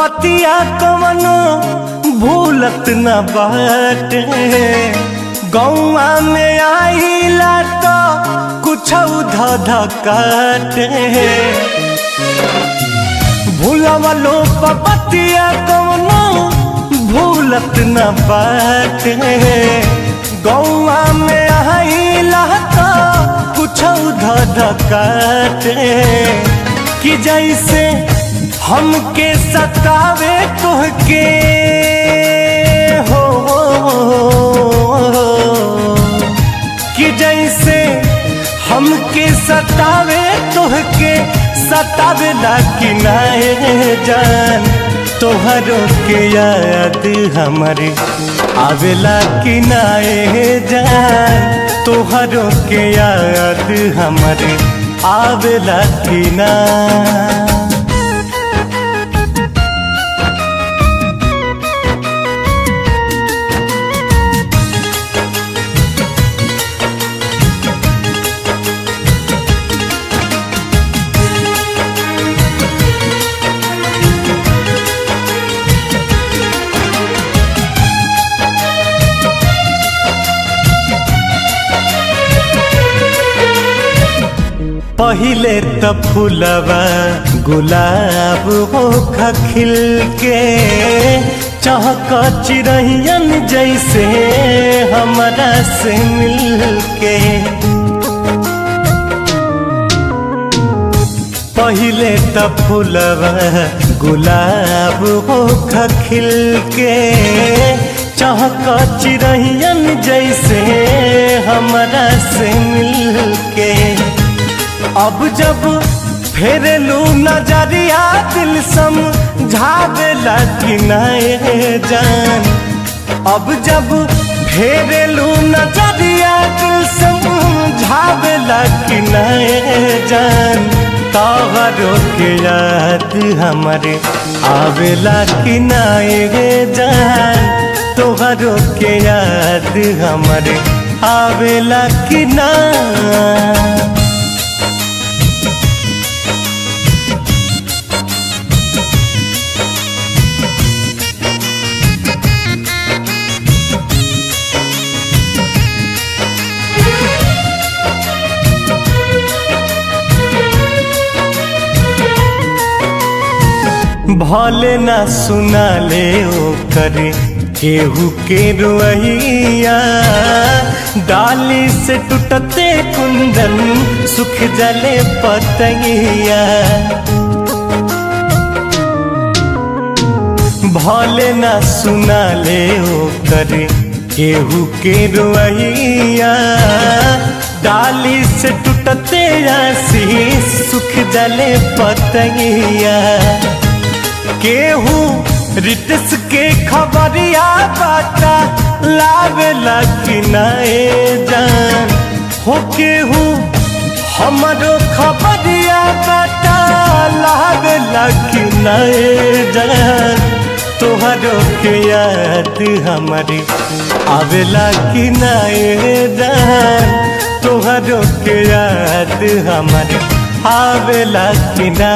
बतिया कवनो भूलत न बाटे। गौआ में आइला तो कुछ धधकाटे। भूलवलो बतिया कवनो भूलत न बाटे। गौआ में आइला तो कुछ धधकाटे। कि जैसे हमके सतावे तोहके हो, कि जैसे हमके सतावे तोहके सतावे ला कि नाए जान। तोहरों के याद हमारे आवेला कि नाए जान। तोहरों के याद हमारे आवेला कि ना। पहिले त फूलवा गुलाब होखा खिल के। चहक चिरैयन जैसे हमरा से मिल के। पहिले त फूलवा गुलाब होखा खिल के। चहक चिरैयन जैसे हमरा से मिल के। अब जब फेरलू नजरिया दिल समझावेला कि नाए जान। अब जब फेरलू नजरिया दिल समझावेला कि नाए जान। तोहरों के याद हमारे आवेला कि नाए जान। तोहरों के याद हमारे आवेला कि ना। भले ना सुना ले ओ करे केहू के रुइया। डाली से टूटते कुंदन सुख जले पतैया। भले ना सुना ले ओ करे केहू के रुइया। डाली से टूटते आशीष सुख जले पतैया। केहू रितस के खबरिया बाता लावेला कि नाए जान। हो केहू हमरो खबरिया बाता लावेला कि नाए जान। तोहरों के याद हमारे आवेला कि नाए जान। तोहरों के याद हमारे आवेला कि ना।